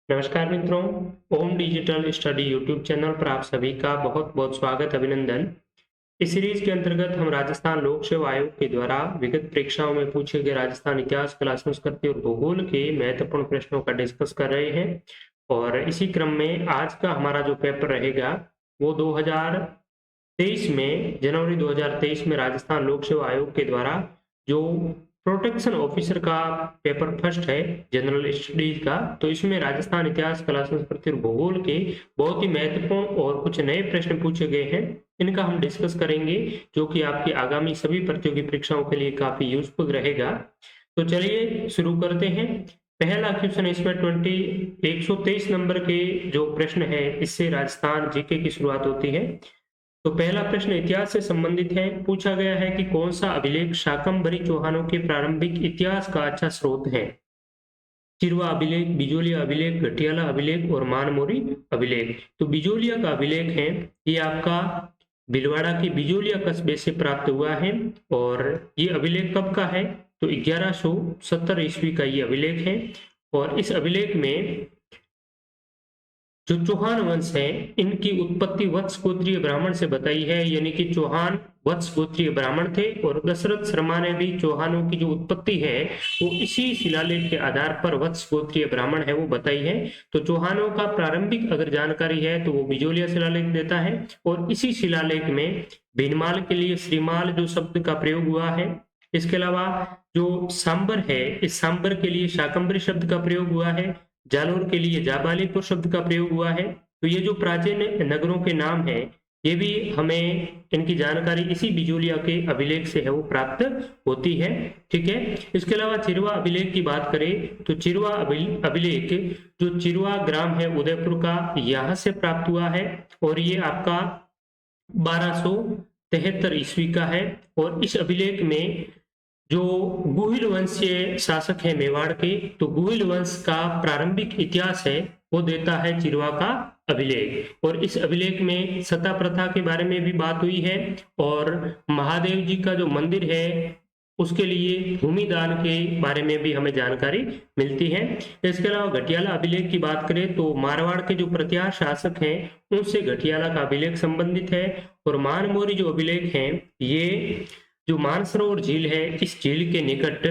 नमस्कार मित्रों, ओम digital study YouTube channel पर आप सभी का बहुत बहुत स्वागत अभिनंदन। इस सीरीज के अंतर्गत हम राजस्थान लोक सेवा आयोग के द्वारा विगत परीक्षाओं में पूछे गए राजस्थान इतिहास, कला, संस्कृति और भूगोल के महत्वपूर्ण प्रश्नों का डिस्कस कर रहे हैं। और इसी क्रम में आज का हमारा जो पेपर रहेगा वो 2023 में जनवरी 2023 में राजस्थान लोक सेवा आयोग के द्वारा जो प्रोटेक्शन ऑफिसर का पेपर फर्स्ट है जनरल स्टडीज का, तो इसमें राजस्थान इतिहास, कला, संस्कृति और भूगोल के बहुत ही महत्वपूर्ण और कुछ नए प्रश्न पूछे गए हैं। इनका हम डिस्कस करेंगे जो कि आपकी आगामी सभी प्रतियोगी परीक्षाओं के लिए काफी यूजफुल रहेगा। तो चलिए शुरू करते हैं। पहला क्वेश्चन इसमें 123 नंबर के जो प्रश्न है इससे राजस्थान जीके की शुरुआत होती है। तो पहला प्रश्न इतिहास से संबंधित है। पूछा गया है कि कौन सा अभिलेख शाकंभरी चौहानों के प्रारंभिक इतिहास का अच्छा स्रोत है। चिरवा अभिलेख, बिजोलिया अभिलेख, घटियाला अभिलेख और मानमोरी अभिलेख। तो बिजोलिया का अभिलेख है ये आपका भीलवाड़ा के बिजोलिया कस्बे से प्राप्त हुआ है। और ये अभिलेख कब का है तो 1170 ईस्वी का ये अभिलेख है। और इस अभिलेख में जो चौहान वंश है इनकी उत्पत्ति वत्स गोत्रीय ब्राह्मण से बताई है, यानी कि चौहान वत्स गोत्रीय ब्राह्मण थे। और दशरथ शर्मा ने भी चौहानों की जो उत्पत्ति है वो इसी शिलालेख के आधार पर वत्स गोत्रीय ब्राह्मण है वो बताई है। तो चौहानों का प्रारंभिक अगर जानकारी है तो वो बिजोलिया शिलालेख देता है। और इसी शिलालेख में भीनमाल के लिए श्रीमाल जो शब्द का प्रयोग हुआ है। इसके अलावा जो सांबर है इस सांबर के लिए शाकंभरी शब्द का प्रयोग हुआ है। जालोर के लिए जाबालीपुर शब्द का प्रयोग हुआ है। तो ये जो प्राचीन नगरों के नाम है ये भी हमें इनकी जानकारी इसी बिजोलिया के अभिलेख से है वो प्राप्त होती है। ठीक है। इसके अलावा चिरवा अभिलेख की बात करें तो चिरवा अभिलेख जो चिरवा ग्राम है उदयपुर का यहाँ से प्राप्त हुआ है। और ये आपका 1273 ईस्वी का है। और इस अभिलेख में जो गुहिल वंशीय शासक है मेवाड़ के, तो गुहिल वंश का प्रारंभिक इतिहास है वो देता है चिरवा का अभिलेख। और इस अभिलेख में सता प्रथा के बारे में भी बात हुई है। और महादेव जी का जो मंदिर है उसके लिए भूमि दान के बारे में भी हमें जानकारी मिलती है। इसके अलावा घटियाला अभिलेख की बात करें तो मारवाड़ के जो प्रत्यार शासक हैं उनसे घटियाला का अभिलेख संबंधित है। और मानमोरी जो अभिलेख है ये जो मानसरोवर झील है इस झील के निकट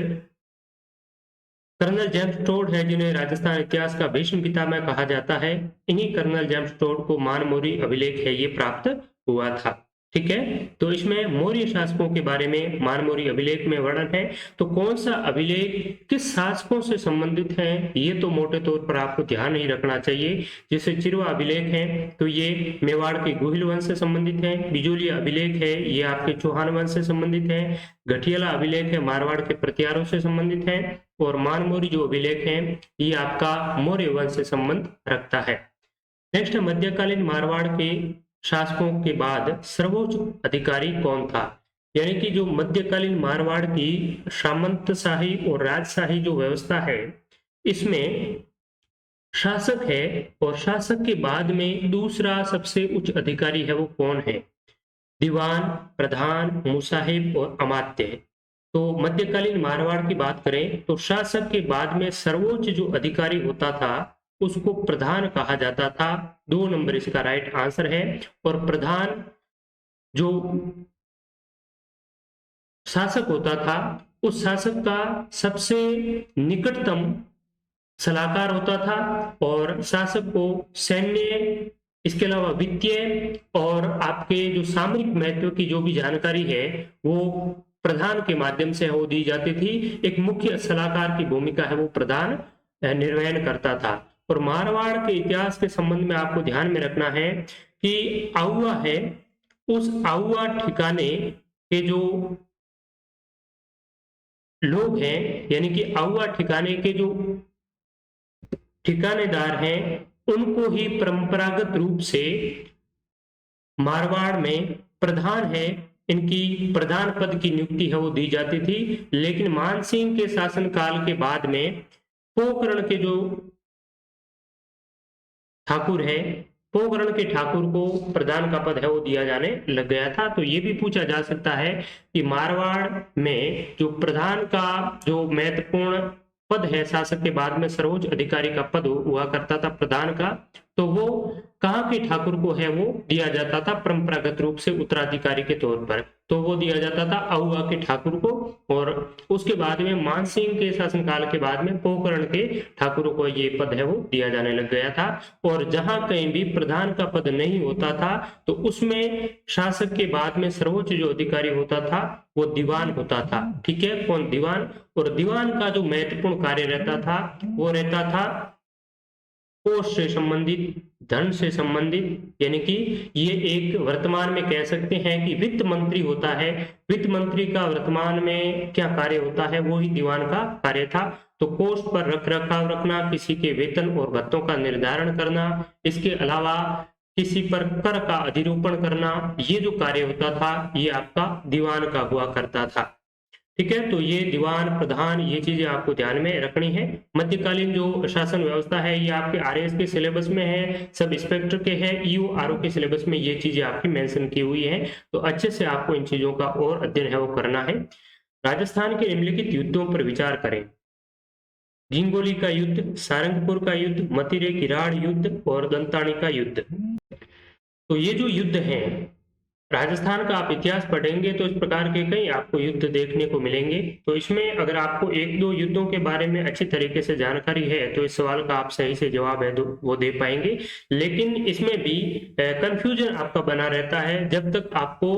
कर्नल जेम्स टोड है जिन्हें राजस्थान इतिहास का भीष्म पितामह कहा जाता है। इन्हीं कर्नल जेम्स टोड को मानमोरी अभिलेख है ये प्राप्त हुआ था। ठीक है। तो इसमें मौर्य शासकों के बारे में मानमोरी अभिलेख में वर्णन है। तो कौन सा अभिलेख किस शासकों से संबंधित है ये तो मोटे तौर पर आपको ध्यान नहीं रखना चाहिए। जैसे चिरवा अभिलेख है तो ये मेवाड़ के गुहिल वंश से संबंधित है। बिजोलिया अभिलेख है ये आपके चौहान वंश से संबंधित है। घटियाला अभिलेख है मारवाड़ के प्रत्यारों से संबंधित है। और मानमोरी जो अभिलेख है ये आपका मौर्य वंश से संबंध रखता है। नेक्स्ट, मध्यकालीन मारवाड़ के शासकों के बाद सर्वोच्च अधिकारी कौन था। यानी कि जो मध्यकालीन मारवाड़ की सामंतशाही और राजशाही जो व्यवस्था है इसमें शासक है और शासक के बाद में दूसरा सबसे उच्च अधिकारी है वो कौन है। दीवान, प्रधान, मुसाहिब और अमात्य। तो मध्यकालीन मारवाड़ की बात करें तो शासक के बाद में सर्वोच्च जो अधिकारी होता था उसको प्रधान कहा जाता था। 2 नंबर इसका राइट आंसर है। और प्रधान जो शासक होता था उस शासक का सबसे निकटतम सलाहकार होता था। और शासक को सैन्य, इसके अलावा वित्तीय और आपके जो सामरिक महत्व की जो भी जानकारी है वो प्रधान के माध्यम से वो दी जाती थी। एक मुख्य सलाहकार की भूमिका है वो प्रधान निर्वहन करता था। और मारवाड़ के इतिहास के संबंध में आपको ध्यान में रखना है कि आउवा है उस आउवा ठिकाने के जो लोग हैं यानी कि आउवा ठिकाने के जो ठिकानेदार हैं उनको ही परंपरागत रूप से मारवाड़ में प्रधान है इनकी प्रधान पद की नियुक्ति है वो दी जाती थी। लेकिन मानसिंह के शासनकाल के बाद में पोकरण के जो ठाकुर है, पोकरण के ठाकुर को प्रधान का पद है वो दिया जाने लग गया था। तो ये भी पूछा जा सकता है कि मारवाड़ में जो प्रधान का जो महत्वपूर्ण पद है शासक के बाद में सर्वोच्च अधिकारी का पद हुआ करता था प्रधान का, तो वो कहाँ के ठाकुर को है वो दिया जाता था परंपरागत रूप से उत्तराधिकारी के तौर पर, तो वो दिया जाता था अहुआ के ठाकुर को। और उसके बाद में मानसिंह के शासनकाल के बाद में पोकरण के ठाकुरों को ये पद है वो दिया जाने लग गया था। और जहां कहीं भी प्रधान का पद नहीं होता था तो उसमें शासक के बाद में सर्वोच्च जो अधिकारी होता था वो दीवान होता था। ठीक है, कौन? दीवान। और दीवान का जो महत्वपूर्ण कार्य रहता था वो रहता था कोष से संबंधित, धन से संबंधित, यानी कि ये एक वर्तमान में कह सकते हैं कि वित्त मंत्री होता है। वित्त मंत्री का वर्तमान में क्या कार्य होता है, वो ही दीवान का कार्य था। तो कोष पर रख रखाव रखना, किसी के वेतन और भत्तों का निर्धारण करना, इसके अलावा किसी पर कर का अधिरोपण करना, ये जो कार्य होता था ये आपका दीवान का हुआ करता था। ठीक है, तो ये दीवान, प्रधान, ये चीजें आपको ध्यान में रखनी है। मध्यकालीन जो शासन व्यवस्था है ये आपके आरएएस के सिलेबस में है, सब इंस्पेक्टर के है, ईओ आरओ के सिलेबस में ये चीजें आपकी मेंशन की हुई है। तो अच्छे से आपको इन चीजों का और अध्ययन है वो करना है। राजस्थान के निम्नलिखित युद्धों पर विचार करें। गिंगोली का युद्ध, सारंगपुर का युद्ध, मतिरे की राढ़ युद्ध और दंतानी का युद्ध। तो ये जो युद्ध हैं, राजस्थान का आप इतिहास पढ़ेंगे तो इस प्रकार के कई आपको युद्ध देखने को मिलेंगे। तो इसमें अगर आपको एक दो युद्धों के बारे में अच्छी तरीके से जानकारी है तो इस सवाल का आप सही से जवाब है वो दे पाएंगे। लेकिन इसमें भी कंफ्यूजन आपका बना रहता है जब तक आपको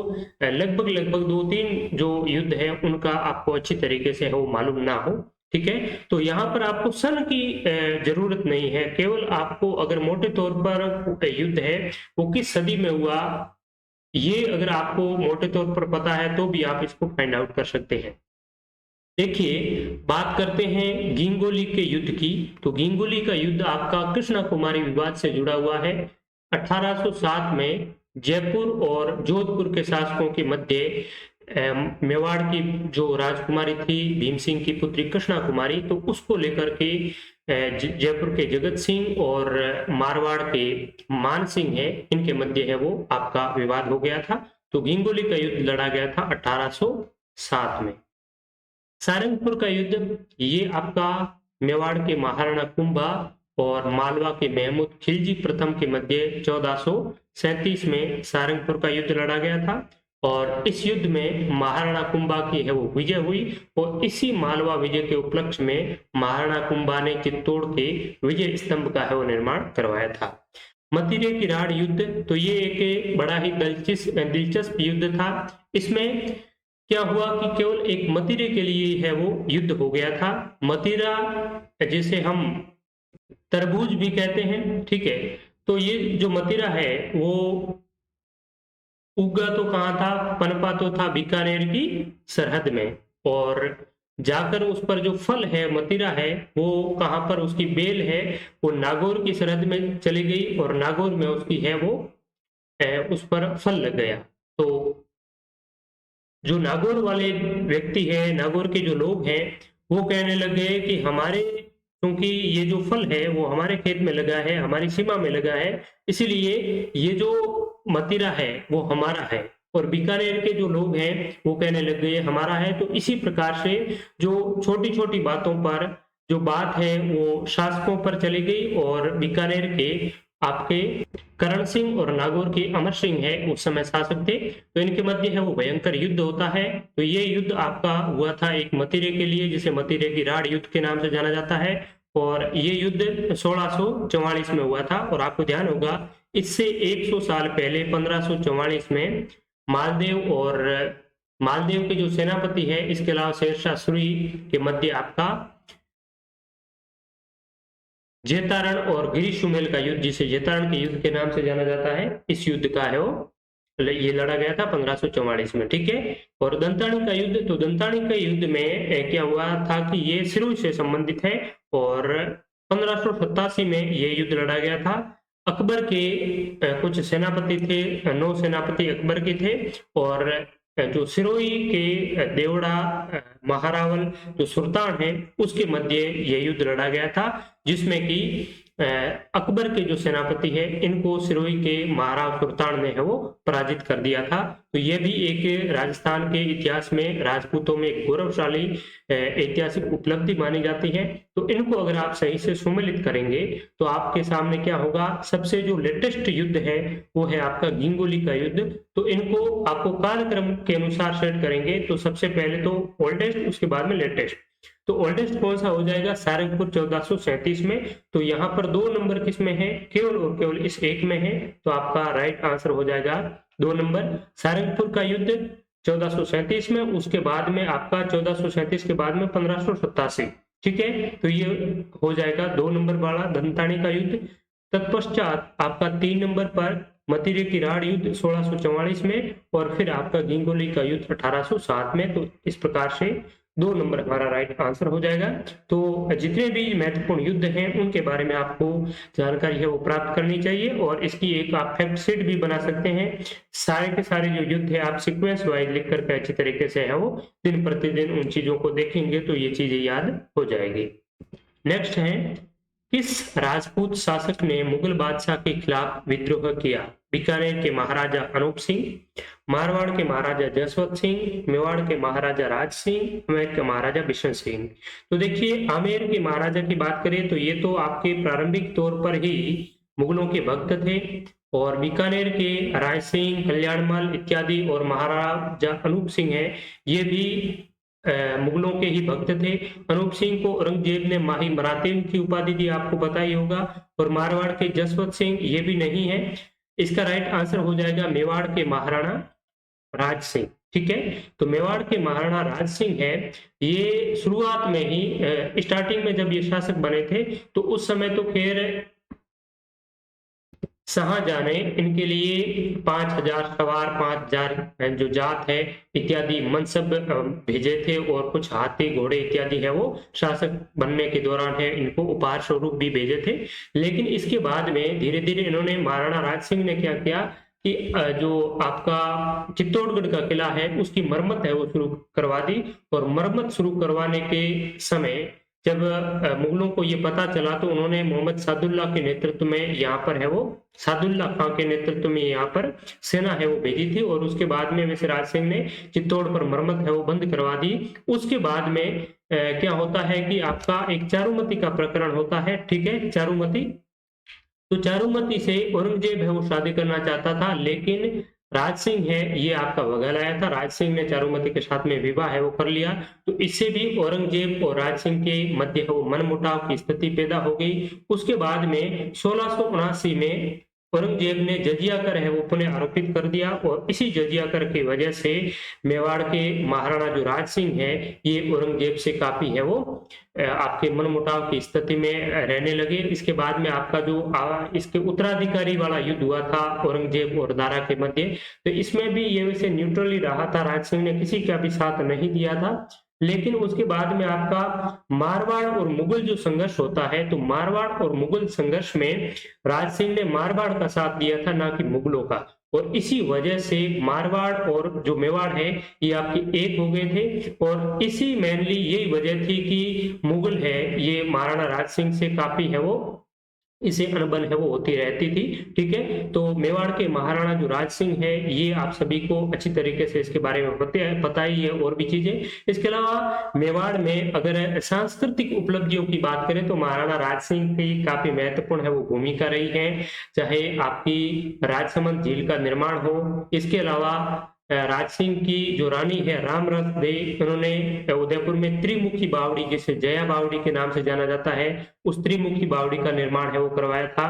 लगभग 2-3 जो युद्ध है उनका आपको अच्छी तरीके से वो मालूम ना हो। ठीक है, तो यहाँ पर आपको सन की जरूरत नहीं है, केवल आपको अगर मोटे तौर पर युद्ध है वो किस सदी में हुआ, ये अगर आपको मोटे तौर पर पता है तो भी आप इसको फाइंड आउट कर सकते हैं। देखिए, बात करते हैं गिंगोली के युद्ध की। तो गिंगोली का युद्ध आपका कृष्णा कुमारी विवाद से जुड़ा हुआ है। 1807 में जयपुर और जोधपुर के शासकों के मध्य मेवाड़ की जो राजकुमारी थी भीम सिंह की पुत्री कृष्णा कुमारी, तो उसको लेकर के जयपुर के जगत सिंह और मारवाड़ के मान सिंह है, इनके मध्य है वो आपका विवाद हो गया था। तो गिंगोली का युद्ध लड़ा गया था 1807 में। सारंगपुर का युद्ध ये आपका मेवाड़ के महाराणा कुंभा और मालवा के महमूद खिलजी प्रथम के मध्य 1437 में सारंगपुर का युद्ध लड़ा गया था। और इस युद्ध में महाराणा कुंभा की है वो विजय हुई और इसी मालवा विजय के उपलक्ष्य में महाराणा कुंभा ने चित्तौड़ के विजय स्तंभ का है वो निर्माण करवाया था। मतिरे की राढ़ युद्ध, तो ये एक बड़ा ही दिलचस्प युद्ध था। इसमें क्या हुआ कि केवल एक मतिरे के लिए है वो युद्ध हो गया था। मतिरा जिसे हम तरबूज भी कहते हैं, ठीक है, तो ये जो मतिरा है वो उगा तो कहाँ था, पनपा तो था बीकानेर की सरहद में, और जाकर उस पर जो फल है मतिरा है वो कहाँ पर उसकी बेल है वो नागौर की सरहद में चली गई और नागौर में उसकी है वो उस पर फल लग गया। तो जो नागौर वाले व्यक्ति है, नागौर के जो लोग हैं वो कहने लगे कि हमारे, क्योंकि ये जो फल है वो हमारे खेत में लगा है, हमारी सीमा में लगा है, इसीलिए ये जो मतिरा है वो हमारा है। और बीकानेर के जो लोग हैं वो कहने लग गए हमारा है। तो इसी प्रकार से जो छोटी छोटी बातों पर जो बात है वो शासकों पर चली गई और बीकानेर के आपके करण सिंह और नागौर के अमर सिंह है उस समय शासक थे, तो इनके मध्य है वो भयंकर युद्ध होता है। तो ये युद्ध आपका हुआ था एक मतिरे के लिए, जिसे मतिरे की राढ़ युद्ध के नाम से जाना जाता है। और ये युद्ध 1644 में हुआ था। और आपको ध्यान होगा इससे 100 साल पहले 1544 में मालदेव के जो सेनापति है, इसके अलावा शेरशाह सूरी के मध्य आपका जेतारण और गिरिशुमेल का युद्ध, जिसे जेतारण के युद्ध के नाम से जाना जाता है, इस युद्ध का है वो ये लड़ा गया था 1544 में। ठीक है, और दंतानी का युद्ध, तो दंतानी के युद्ध में क्या हुआ था कि ये सिरोही से संबंधित है और 1587 में ये युद्ध लड़ा गया था। अकबर के कुछ सेनापति थे, 9 सेनापति अकबर के थे और जो सिरोही के देवड़ा महारावल जो सुल्तान है उसके मध्य ये युद्ध लड़ा गया था, जिसमें कि अकबर के जो सेनापति है इनको सिरोही के महाराज सुल्तान ने है वो पराजित कर दिया था। तो ये भी एक राजस्थान के इतिहास में राजपूतों में एक गौरवशाली ऐतिहासिक उपलब्धि मानी जाती है। तो इनको अगर आप सही से सुमेलित करेंगे तो आपके सामने क्या होगा, सबसे जो लेटेस्ट युद्ध है वो है आपका गिंगोली का युद्ध। तो इनको आपको कालक्रम के अनुसार सेट करेंगे, तो सबसे पहले तो ओल्डेस्ट, उसके बाद में लेटेस्ट। तो ओल्डेस्ट कौन सा हो जाएगा, सारंगपुर 1437 में। तो यहाँ पर 2 नंबर किसमें है, केवल और केवल इस एक में है। तो आपका राइट आंसर हो जाएगा 2 नंबर, सारंगपुर का युद्ध 1437 में। उसके बाद में आपका 1437 के बाद में 1587, ठीक है। तो ये हो जाएगा 2 नंबर वाला धनतानी का युद्ध। तत्पश्चात आपका 3 नंबर पर मतिरे की राड़ युद्ध 1644 में, और फिर आपका गिंगोली का युद्ध 1807 में। तो इस प्रकार से 2 नंबर हमारा राइट आंसर हो जाएगा। तो जितने भी महत्वपूर्ण युद्ध हैं उनके बारे में आपको जानकारी है वो प्राप्त करनी चाहिए, और इसकी एक आप फैक्ट शीट भी बना सकते हैं। सारे के सारे जो युद्ध है आप सीक्वेंस वाइज लिख करके अच्छी तरीके से है वो दिन प्रतिदिन उन चीजों को देखेंगे तो ये चीजें याद हो जाएगी। नेक्स्ट है, किस राजपूत शासक ने मुगल बादशाह के खिलाफ विद्रोह किया? बीकानेर के महाराजा अनूप सिंह, मारवाड़ के महाराजा जसवंत सिंह, मेवाड़ के महाराजा राज सिंह, आमेर के महाराजा बिशन सिंह। तो देखिए, आमेर के महाराजा की बात करें तो ये तो आपके प्रारंभिक तौर पर ही मुगलों के भक्त थे, और बीकानेर के राय सिंह, कल्याणमल इत्यादि और महाराजा अनूप सिंह है, ये भी मुगलों के ही भक्त थे। अनूप सिंह को औरंगजेब ने माही मराठे की उपाधि दी, आपको पता ही होगा। और मारवाड़ के जसवंत सिंह ये भी नहीं है। इसका राइट आंसर हो जाएगा मेवाड़ के महाराणा राज सिंह, ठीक है। तो मेवाड़ के महाराणा राज सिंह है, ये शुरुआत में ही स्टार्टिंग में जब ये शासक बने थे तो उस समय तो खैर शाहजहां ने इनके लिए 5000 सवार, 5000 जो जात है इत्यादि मनसब भेजे थे, और कुछ हाथी घोड़े इत्यादि है वो शासक बनने के दौरान है इनको उपहार स्वरूप भी भेजे थे। लेकिन इसके बाद में धीरे धीरे इन्होंने, महाराणा राज सिंह ने क्या किया कि जो आपका चित्तौड़गढ़ का किला है उसकी मरम्मत है वो शुरू करवा दी। और मरम्मत शुरू करवाने के समय जब मुगलों को ये पता चला तो उन्होंने मोहम्मद सादुल्ला के नेतृत्व में यहाँ पर है वो, सादुल्ला खां के नेतृत्व में यहाँ पर सेना है वो भेजी थी। और उसके बाद में वैसे राज सिंह ने चित्तौड़ पर मरम्मत है वो बंद करवा दी। उसके बाद में क्या होता है कि आपका एक चारुमती का प्रकरण होता है, ठीक है, चारुमती। तो चारुमती से औरंगजेब है वो शादी करना चाहता था, लेकिन राज सिंह है ये आपका बगल आया था। राज सिंह ने चारुमती के साथ में विवाह है वो कर लिया। तो इससे भी औरंगजेब और राज सिंह के मध्य वो मनमुटाव की स्थिति पैदा हो गई। उसके बाद में 1679 में औरंगजेब ने जजिया कर है वो पुनः आरोपित कर दिया, और इसी जजिया कर की वजह से मेवाड़ के महाराणा जो राज सिंह है ये औरंगजेब से काफी है वो आपके मनमुटाव की स्थिति में रहने लगे। इसके बाद में आपका जो इसके उत्तराधिकारी वाला युद्ध हुआ था औरंगजेब और दारा के मध्य, तो इसमें भी ये वैसे न्यूट्रली रहा था, राज सिंह ने किसी का भी साथ नहीं दिया था। लेकिन उसके बाद में आपका मारवाड़ और मुगल जो संघर्ष होता है, तो मारवाड़ और मुगल संघर्ष में राज सिंह ने मारवाड़ का साथ दिया था, ना कि मुगलों का। और इसी वजह से मारवाड़ और जो मेवाड़ है ये आपके एक हो गए थे। और इसी मेनली यही वजह थी कि मुगल है ये महाराणा राज सिंह से काफी है वो इसे अनबन है वो होती रहती थी, ठीक है। तो मेवाड़ के महाराणा जो राज सिंह है ये आप सभी को अच्छी तरीके से इसके बारे में पता ही है, और भी चीजें। इसके अलावा मेवाड़ में अगर सांस्कृतिक उपलब्धियों की बात करें तो महाराणा राज सिंह की काफी महत्वपूर्ण है वो भूमिका रही है, चाहे आपकी राजसमंद झील का निर्माण हो। इसके अलावा राज सिंह की जो रानी है रामरस दे, उन्होंने उदयपुर में त्रिमुखी बावड़ी, जिसे जया बावड़ी के नाम से जाना जाता है, उस त्रिमुखी बावड़ी का निर्माण है वो करवाया था।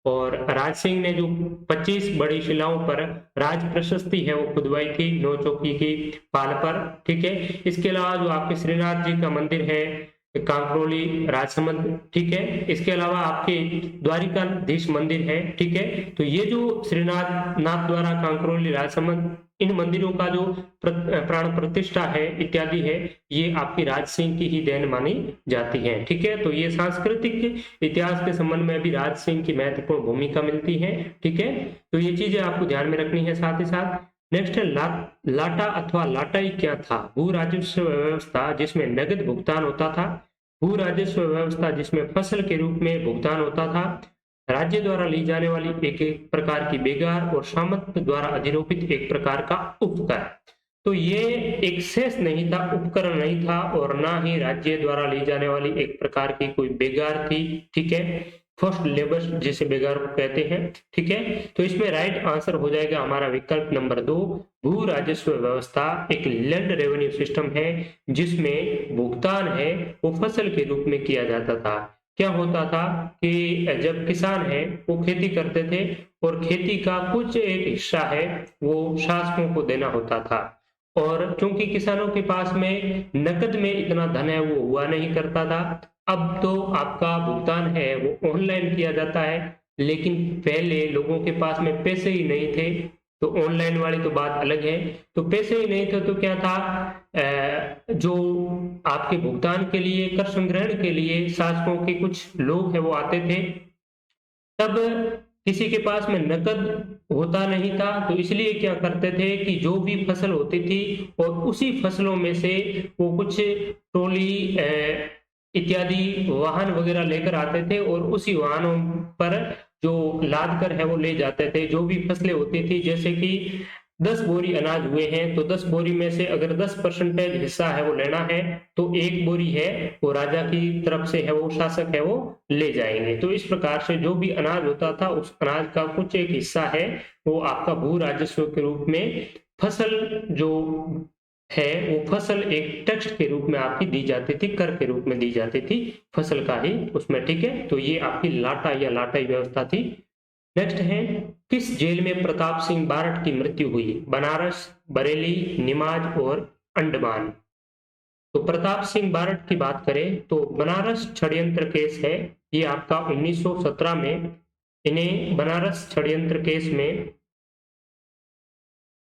और राज सिंह ने जो 25 बड़ी शिलाओं पर राज प्रशस्ति है वो खुदवाई थी नौ चौकी की पाल पर, ठीक है। इसके अलावा जो आपके श्रीनाथ जी का मंदिर है कांकरोली राजसमंद, ठीक है। इसके अलावा आपके द्वारिकाधीश मंदिर है, ठीक है। तो ये जो श्रीनाथ नाथ द्वारा कांकरोली राजसमंद, इन मंदिरों का जो प्राण प्रतिष्ठा है इत्यादि है ये आपकी राज सिंह की ही देन मानी जाती है, ठीक है। तो ये सांस्कृतिक इतिहास के संबंध में भी राज सिंह की महत्वपूर्ण भूमिका मिलती है, ठीक है। तो ये चीजें आपको ध्यान में रखनी है। साथ ही साथ नेक्स्ट है लाटा अथवा लाटाई क्या था? भू राजस्व व्यवस्था जिसमें नगद भुगतान होता था, भू राजस्व व्यवस्था जिसमें फसल के रूप में भुगतान होता था, राज्य द्वारा ली जाने वाली एक एक प्रकार की बेगार और सामंत द्वारा अधिरोपित एक प्रकार का उपकर। तो ये एक शेष नहीं था, उपकरण नहीं था, और ना ही राज्य द्वारा ली जाने वाली एक प्रकार की कोई बेगार थी। ठीक है, फर्स्ट लेबर जिसे बेगार को कहते हैं। ठीक है, तो इसमें राइट आंसर हो जाएगा हमारा विकल्प नंबर 2। भू राजस्व व्यवस्था एक लैंड रेवेन्यू सिस्टम है जिसमें भुगतान है वो फसल के रूप में किया जाता था। क्या होता था कि जब किसान है वो खेती करते थे और खेती का कुछ एक हिस्सा है वो शासकों को देना होता था, और क्योंकि किसानों के पास में नकद में इतना धन है वो हुआ नहीं करता था। अब तो आपका भुगतान है वो ऑनलाइन किया जाता है, लेकिन पहले लोगों के पास में पैसे ही नहीं थे, तो ऑनलाइन वाली तो बात अलग है। तो पैसे ही नहीं थे तो क्या था, जो आपके भुगतान के लिए, कर संग्रहण के लिए शासकों के कुछ लोग हैं वो आते थे। तब किसी के पास में नकद होता नहीं था, तो इसलिए क्या करते थे कि जो भी फसल होती थी और उसी फसलों में से वो कुछ ट्रॉली इत्यादि वाहन वगैरह लेकर आते थे और उसी वाहनों पर जो लाद कर है वो ले जाते थे। जो भी फसलें होती थी, जैसे कि 10 बोरी अनाज हुए हैं तो 10 बोरी में से अगर 10% हिस्सा है वो लेना है तो एक बोरी है वो राजा की तरफ से है, वो शासक है वो ले जाएंगे। तो इस प्रकार से जो भी अनाज होता था उस अनाज का कुछ एक हिस्सा है वो आपका भू राजस्व के रूप में फसल जो है वो फसल एक टैक्स के रूप में आपकी दी जाती थी, कर के रूप में दी जाती थी फसल का ही उसमें। ठीक है, तो ये आपकी लाटा या लाटाई व्यवस्था थी। नेक्स्ट है, किस जेल में प्रताप सिंह बारठ की मृत्यु हुई? बनारस, बरेली, निमाज और अंडमान। तो प्रताप सिंह बारठ की बात करें तो बनारस षड्यंत्र केस है, ये आपका 1917 में इन्हें बनारस षड्यंत्र केस में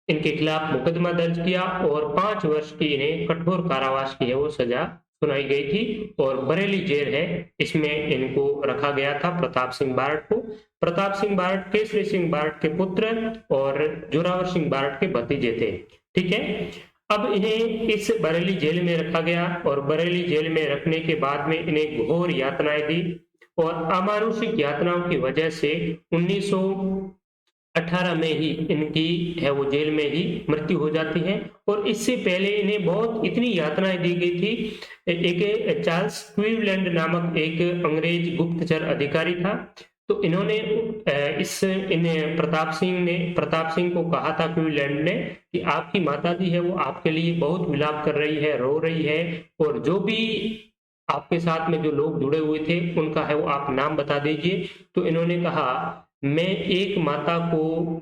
इनके खिलाफ मुकदमा दर्ज किया और 5 वर्ष की इन्हें कठोर कारावास की है वो सजा सुनाई गई थी। और बरेली जेल है इसमें इनको रखा गया था प्रताप सिंह बारठ को। प्रताप सिंह बारठ केसरी सिंह बारठ के पुत्र और जोरावर सिंह बारठ के भतीजे थे। ठीक है, अब इन्हें इस बरेली जेल में रखा गया और बरेली जेल में रखने के बाद में इन्हें घोर यातनाएं दी और अमानुषिक यातनाओं की वजह से 1918 में ही इनकी है वो जेल में ही मृत्यु हो जाती है। और इससे पहले इन्हें बहुत इतनी यातनाएं दी गई थी। एक चार्ल्स क्लीवलैंड नामक एक अंग्रेज गुप्तचर अधिकारी था, तो इन्होंने प्रताप सिंह को कहा था क्लीवलैंड ने कि आपकी माताजी है वो आपके लिए बहुत विलाप कर रही है, रो रही है, और जो भी आपके साथ में जो लोग जुड़े हुए थे उनका है वो आप नाम बता दीजिए। तो इन्होंने कहा मैं एक माता को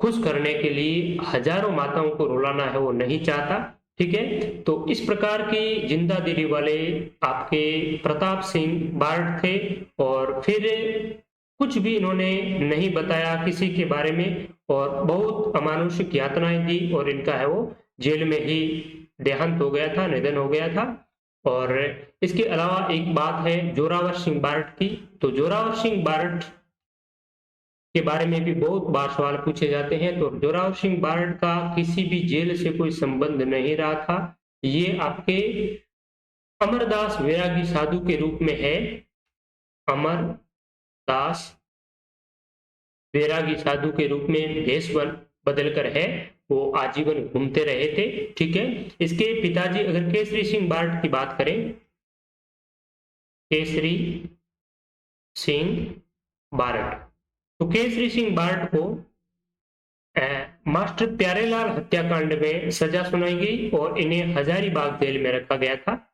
खुश करने के लिए हजारों माताओं को रुलाना है वो नहीं चाहता। ठीक है, तो इस प्रकार की जिंदा दिली वाले आपके प्रताप सिंह बारठ थे और फिर कुछ भी इन्होंने नहीं बताया किसी के बारे में और बहुत अमानुषिक यातनाएं दी और इनका है वो जेल में ही देहांत हो गया था, निधन हो गया था। और इसके अलावा एक बात है जोरावर सिंह बारठ की, तो जोरावर सिंह बारठ के बारे में भी बहुत बार सवाल पूछे जाते हैं। तो जोरावर सिंह बारठ का किसी भी जेल से कोई संबंध नहीं रहा था, ये आपके अमरदास वैरागी साधु के रूप में है। अमरदास वैरागी साधु के रूप में भेष बदल कर है वो आजीवन घूमते रहे थे। ठीक है, इसके पिताजी अगर केसरी सिंह बारठ की बात करें, केसरी सिंह बारठ, तो केसरी सिंह बारठ को मास्टर प्यारेलाल हत्याकांड में सजा सुनाई गई और इन्हें हजारीबाग जेल में रखा गया था।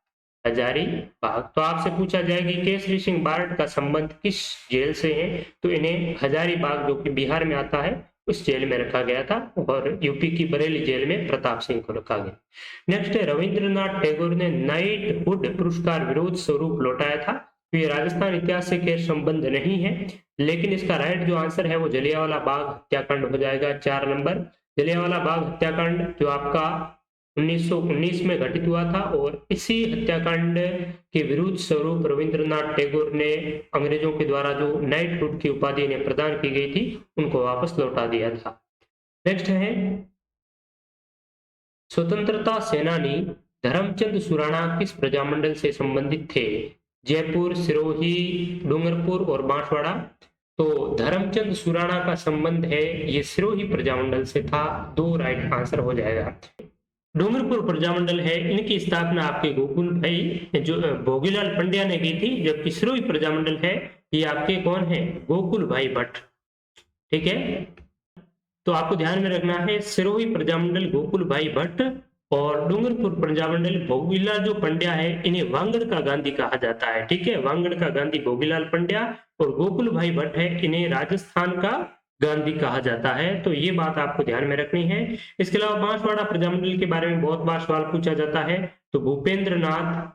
हजारीबाग, तो आपसे पूछा जाएगा केसरी सिंह बारठ का संबंध किस जेल से है, तो इन्हें हजारीबाग जो कि बिहार में आता है उस जेल में रखा गया था और यूपी की बरेली जेल में प्रताप सिंह को रखा गया। नेक्स्ट है, रविंद्रनाथ टैगोर ने नाइटहुड पुरस्कार विरोध स्वरूप लौटाया था। तो ये राजस्थान इतिहास से खैर संबंध नहीं है, लेकिन इसका राइट जो आंसर है वो जलियांवाला बाग हत्याकांड हो जाएगा। 4 नंबर, जलियांवाला बाग हत्याकांड जो आपका 1919 में घटित हुआ था और इसी हत्याकांड के विरुद्ध स्वरूप रविंद्रनाथ टैगोर ने अंग्रेजों के द्वारा जो नाइटहुड की उपाधि इन्हें प्रदान की गई थी उनको वापस लौटा दिया था। नेक्स्ट है, स्वतंत्रता सेनानी धर्मचंद सुराणा किस प्रजामंडल से संबंधित थे? जयपुर, सिरोही, डूंगरपुर और बांसवाड़ा। तो धर्मचंद सुराणा का संबंध है ये सिरोही प्रजामंडल से था। 2 राइट आंसर हो जाएगा। डूंगरपुर प्रजामंडल है, इनकी स्थापना आपके गोकुल भाई जो भोगीलाल पंड्या ने की थी, जबकि सिरोही प्रजामंडल है ये आपके कौन है? गोकुल भाई भट्ट। ठीक है, तो आपको ध्यान में रखना है सिरोही प्रजामंडल गोकुल भाई भट्ट और डूंगरपुर प्रजामंडल भोगीलाल जो पंड्या है, इन्हें वांगड़ का गांधी कहा जाता है। ठीक है, वांगड़ का गांधी भोगीलाल पंड्या और गोकुल भाई भट्ट है, इन्हें राजस्थान का गांधी कहा जाता है। तो ये बात आपको ध्यान में रखनी है। इसके अलावा बांसवाड़ा प्रजामंडल के बारे में बहुत बार सवाल पूछा जाता है। तो भूपेंद्र नाथ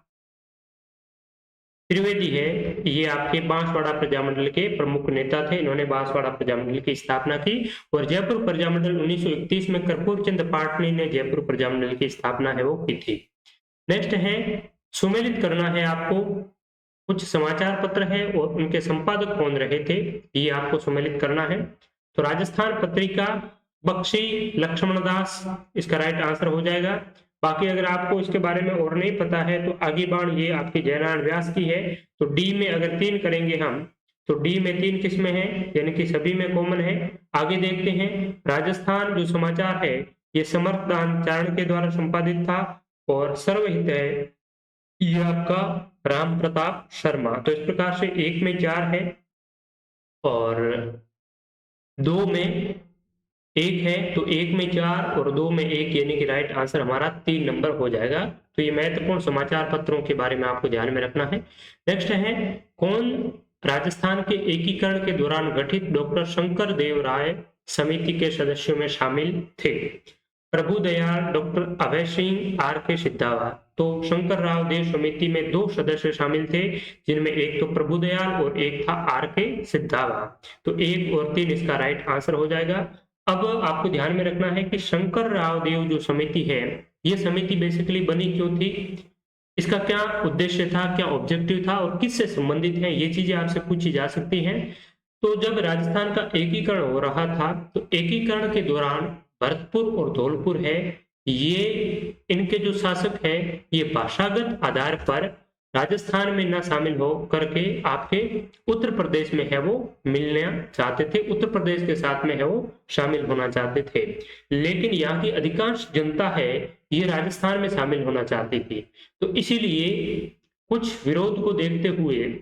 त्रिवेदी है, ये आपके बांसवाड़ा प्रजामंडल के प्रमुख नेता थे। इन्होंने बांसवाड़ा प्रजामंडल की स्थापना की। और जयपुर प्रजामंडल 1931 में कर्पूर चंद पाटनी ने जयपुर प्रजामंडल की स्थापना है वो की थी। नेक्स्ट है, सुमेलित करना है आपको। कुछ समाचार पत्र है और उनके संपादक कौन रहे थे, ये आपको सुमेलित करना है। तो राजस्थान पत्रिका, बख्शी, लक्ष्मण दास इसका राइट आंसर हो जाएगा। बाकी अगर आपको इसके बारे में और नहीं पता है तो आगे बाण ये आपकी जयनारायण व्यास की है। तो डी में अगर 3 करेंगे हम, तो डी में 3 किसमें है, यानी कि सभी में कॉमन है। आगे देखते हैं, राजस्थान जो समाचार है ये समर्थदान चारण के द्वारा संपादित था और सर्वहित है ये आपका राम प्रताप शर्मा। तो इस प्रकार से 1 में 4 है और 2 में 1 है, तो 1 में 4 और 2 में 1 यानी कि राइट आंसर हमारा 3 नंबर हो जाएगा। तो ये महत्वपूर्ण समाचार पत्रों के बारे में आपको ध्यान में रखना है। नेक्स्ट है, कौन राजस्थान के एकीकरण के दौरान गठित डॉक्टर शंकर देव राय समिति के सदस्यों में शामिल थे? Prabhudayal, doctor Abhay Singh, R K Siddhava. तो शंकर राव देव समिति में 2 सदस्य शामिल थे, जिनमें एक तो प्रभुदयाल और एक था आर के सिद्धावा। तो 1 और 3 इसका राइट आंसर हो जाएगा। अब आपको ध्यान में रखना है कि शंकर राव देव जो समिति है, ये समिति बेसिकली बनी क्यों थी, इसका क्या उद्देश्य था, क्या ऑब्जेक्टिव था और किससे संबंधित है, ये चीजें आपसे पूछी जा सकती हैं। तो जब राजस्थान का एकीकरण हो रहा था, तो एकीकरण के दौरान भरतपुर और धौलपुर है, ये इनके जो शासक है ये भाषागत आधार पर राजस्थान में न शामिल हो करके आपके उत्तर प्रदेश में है वो मिलना चाहते थे, उत्तर प्रदेश के साथ में है वो शामिल होना चाहते थे। लेकिन यहाँ की अधिकांश जनता है ये राजस्थान में शामिल होना चाहती थी। तो इसीलिए कुछ विरोध को देखते हुए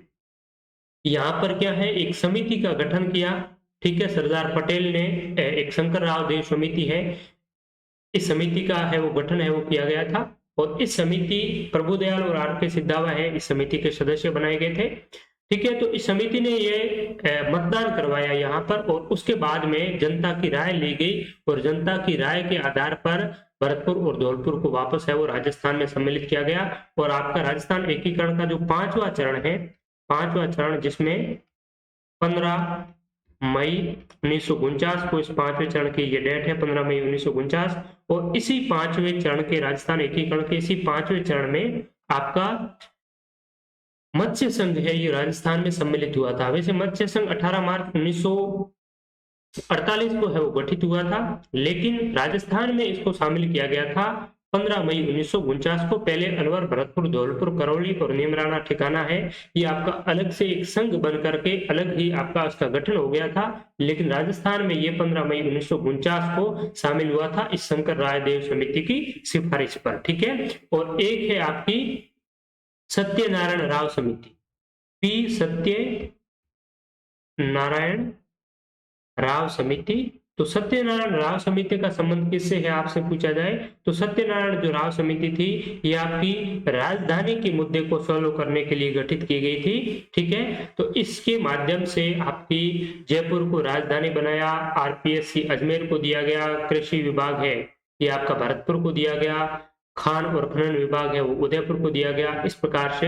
यहाँ पर क्या है, एक समिति का गठन किया। ठीक है, सरदार पटेल ने, एक शंकर राव देव समिति है, इस समिति का है वो गठन है वो किया गया था। और इस समिति प्रभुदयाल और आर के सिद्धावा है इस समिति के सदस्य बनाए गए थे। ठीक है, तो इस समिति ने ये मतदान करवाया यहाँ पर और उसके बाद में जनता की राय ली गई और जनता की राय के आधार पर भरतपुर और धौलपुर को वापस है वो राजस्थान में सम्मिलित किया गया। और आपका राजस्थान एकीकरण का जो 5वां चरण है, 5वां चरण जिसमें 15 मई 1949 को इस 5वें चरण की ये डेट है, 15 मई 1949। और इसी 5वें चरण के राजस्थान एकीकरण के इसी 5वें चरण में आपका मत्स्य संघ है ये राजस्थान में सम्मिलित हुआ था। वैसे मत्स्य संघ 18 मार्च 1948 को है वो गठित हुआ था, लेकिन राजस्थान में इसको शामिल किया गया था 15 मई 1949 को। पहले अलवर, भरतपुर, धौलपुर, करौली और नीमराना ठिकाना है ये आपका अलग से एक संघ बन करके अलग ही आपका उसका गठन हो गया था, लेकिन राजस्थान में ये 15 मई 1949 को शामिल हुआ था इस शंकर राय देव समिति की सिफारिश पर। ठीक है, और एक है आपकी सत्यनारायण राव समिति, पी सत्यनारायण राव समिति। तो सत्यनारायण राव समिति का संबंध किससे है आपसे पूछा जाए, तो सत्यनारायण जो राव समिति थी ये आपकी राजधानी के मुद्दे को सॉल्व करने के लिए गठित की गई थी। ठीक है, तो इसके माध्यम से आपकी जयपुर को राजधानी बनाया, आरपीएससी अजमेर को दिया गया, कृषि विभाग है ये आपका भरतपुर को दिया गया, खान और खनन विभाग है वो उदयपुर को दिया गया, इस प्रकार से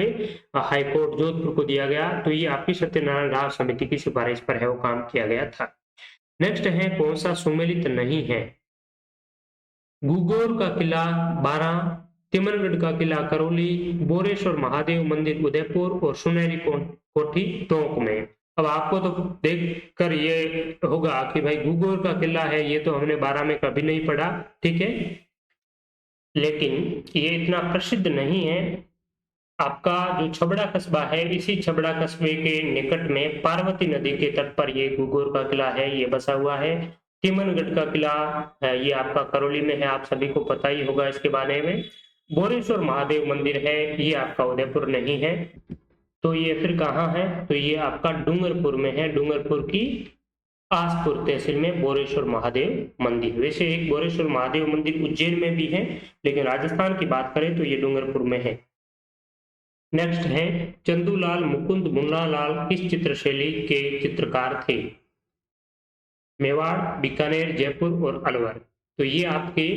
हाईकोर्ट जोधपुर को दिया गया। तो ये आपकी सत्यनारायण राव समिति की सिफारिश पर है वो काम किया गया था। नेक्स्ट है, कौन सा सुमेलित नहीं है, घूघोर का किला 12, तिमनगढ़ का किला करौली, बोरेश्वर महादेव मंदिर उदयपुर और सुनहरी कोठी टोंक में। अब आपको तो देख कर ये होगा कि भाई घूघोर का किला है ये तो हमने 12 में कभी नहीं पढ़ा। ठीक है, लेकिन ये इतना प्रसिद्ध नहीं है। आपका जो छबड़ा कस्बा है, इसी छबड़ा कस्बे के निकट में पार्वती नदी के तट पर ये घुघुर का किला है, ये बसा हुआ है। तिमनगढ़ का किला है, ये आपका करौली में है, आप सभी को पता ही होगा इसके बारे में। बोरेश्वर महादेव मंदिर है, ये आपका उदयपुर नहीं है। तो ये फिर कहाँ है, तो ये आपका डूंगरपुर में है, डूंगरपुर की आसपुर तहसील में बोरेश्वर महादेव मंदिर। वैसे एक बोरेश्वर महादेव मंदिर उज्जैन में भी है, लेकिन राजस्थान की बात करें तो ये डूंगरपुर में है। नेक्स्ट है, चंदूलाल मुकुंद मुन्नालाल किस चित्रशैली के चित्रकार थे? मेवाड़, बीकानेर, जयपुर और अलवर। तो ये आपके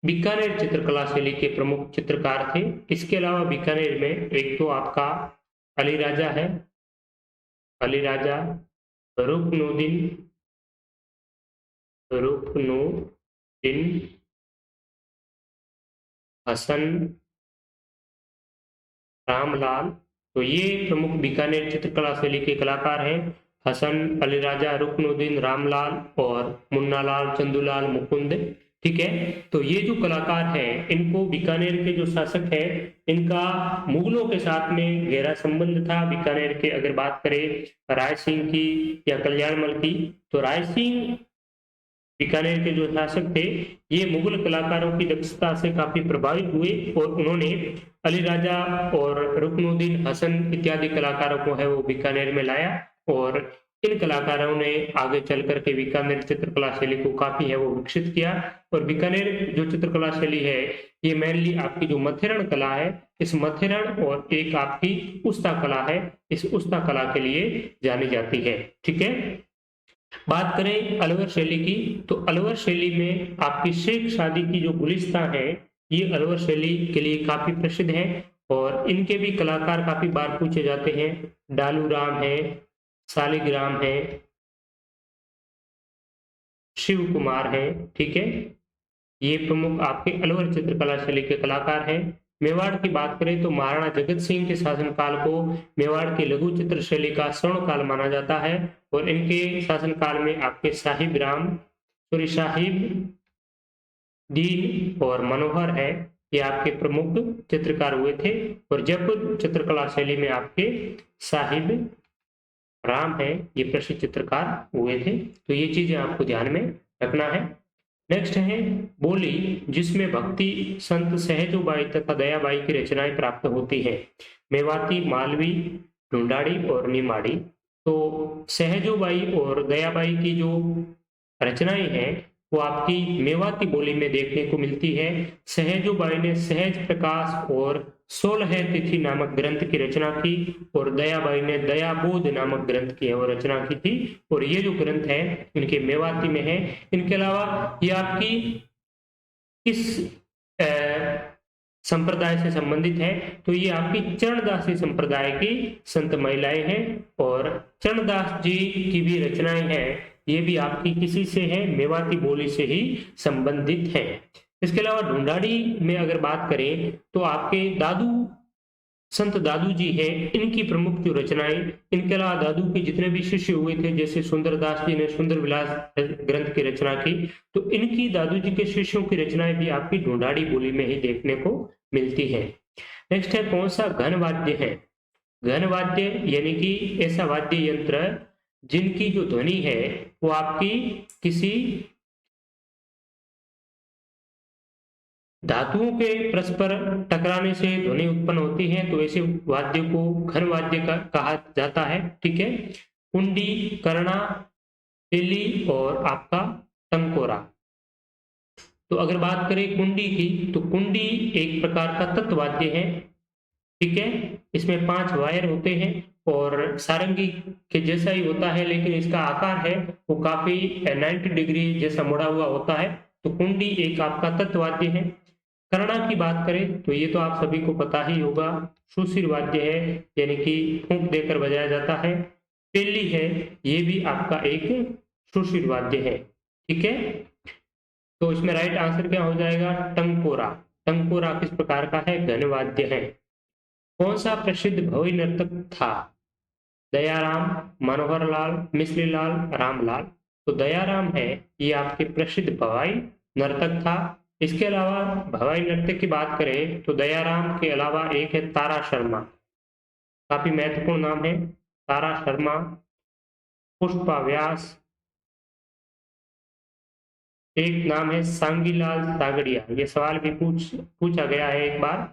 बीकानेर चित्रकला शैली के प्रमुख चित्रकार थे। इसके अलावा बीकानेर में एक तो आपका अली राजा है, अली राजा, रुकनुद्दीन, रुकनुद्दीन हसन, रामलाल। तो ये प्रमुख बीकानेर चित्रकला शैली के कलाकार हैं। हसन, अली राजा, रुकनुद्दीन, रामलाल और मुन्नालाल, चंदूलाल, मुकुंद। ठीक है, तो ये जो कलाकार हैं, इनको बीकानेर के जो शासक हैं, इनका मुगलों के साथ में गहरा संबंध था। बीकानेर के अगर बात करें राय सिंह की या कल्याणमल की, तो राय सिंह बीकानेर के जो शासक थे, ये मुगल कलाकारों की दक्षता से काफी प्रभावित हुए और उन्होंने अली राजा और रुकनुद्दीन हसन इत्यादि कलाकारों को है वो बीकानेर में लाया और इन कलाकारों ने आगे चल करके बीकानेर चित्रकला शैली को काफी है वो विकसित किया। और बीकानेर जो चित्रकला शैली है, ये मेनली आपकी जो मथेरण कला है, इस मथेरण और एक आपकी उस्ता कला है, इस उस्ता कला के लिए जानी जाती है। ठीक है, बात करें अलवर शैली की, तो अलवर शैली में आपकी शेख शादी की जो गुलिस्तां है, ये अलवर शैली के लिए काफी प्रसिद्ध है और इनके भी कलाकार काफी बार पूछे जाते हैं। डालू राम है, सालिग्राम है, शिव कुमार है। ठीक है, ये प्रमुख आपके अलवर चित्रकला शैली के कलाकार हैं। मेवाड़ की बात करें तो महाराणा जगत सिंह के शासनकाल को मेवाड़ की लघु चित्र शैली का स्वर्ण काल माना जाता है और इनके शासनकाल में आपके साहिब राम, सॉरी साहिब दीन और मनोहर है, ये आपके प्रमुख चित्रकार हुए थे। और जयपुर चित्रकला शैली में आपके साहिब राम है, ये प्रसिद्ध चित्रकार हुए थे। तो ये चीजें आपको ध्यान में रखना है। नेक्स्ट है बोली जिसमें भक्ति संत सहजोबाई तथा दयाबाई की रचनाएं प्राप्त होती हैं। मेवाती, मालवी, ढूंढाड़ी और निमाड़ी। तो सहजोबाई और दयाबाई की जो रचनाएं हैं वो आपकी मेवाती बोली में देखने को मिलती है। सहजोबाई ने सहज प्रकाश और 16 तिथि नामक ग्रंथ की रचना की और दयाबाई ने दयाबोध नामक ग्रंथ की वो रचना की थी और ये जो ग्रंथ है इनके मेवाती में है। इनके अलावा ये आपकी किस संप्रदाय से संबंधित है, तो ये आपकी चरणदासी संप्रदाय की संत महिलाएं हैं और चरणदास जी की भी रचनाएं हैं, ये भी आपकी किसी से है, मेवाती बोली से ही संबंधित है। इसके अलावा ढूंढाड़ी में अगर बात करें तो आपके दादू संत दादू जी हैं, इनकी प्रमुख जो रचनाएं, इनके अलावा दादू के जितने भी शिष्य हुए थे, जैसे सुंदरदास जी ने सुंदर विलास ग्रंथ की रचना की, तो इनकी दादू जी के शिष्यों की रचनाएं भी आपकी ढूंढाड़ी बोली में ही देखने को मिलती है। नेक्स्ट है कौन सा घन वाद्य है? घन वाद्य यानी कि ऐसा वाद्य यंत्र जिनकी जो ध्वनि है वो आपकी किसी धातुओं के परस्पर टकराने से ध्वनि उत्पन्न होती है, तो ऐसे वाद्य को घन वाद्य कहा जाता है। ठीक है, कुंडी, करना, तिल्ली और आपका टंकोरा। तो अगर बात करें कुंडी की, तो कुंडी एक प्रकार का तत्वाद्य है। ठीक है, इसमें 5 वायर होते हैं और सारंगी के जैसा ही होता है, लेकिन इसका आकार है वो काफी 90 डिग्री जैसा मुड़ा हुआ होता है। तो कुंडी एक आपका तत्वाद्य है। करना की बात करें तो ये तो आप सभी को पता ही होगा, सुशिर वाद्य है, यानी कि फूंक देकर बजाया जाता है। पेली है, ये भी आपका एक सुशिर वाद्य है। ठीक है, तो इसमें राइट आंसर क्या हो जाएगा? टंकोरा। टंकोरा किस प्रकार का है? घन वाद्य है। कौन सा प्रसिद्ध भवई नर्तक था? दयाराम, मनोहर लाल, मिश्री लाल, रामलाल। तो दयाराम है, ये आपके प्रसिद्ध भवाई नर्तक था। इसके अलावा भवाई नृत्य की बात करें तो दयाराम के अलावा एक है तारा शर्मा, काफी महत्वपूर्ण नाम है। तारा शर्मा, पुष्पा व्यास, एक नाम है सांगीलाल सागड़िया। ये सवाल भी पूछा गया है एक बार,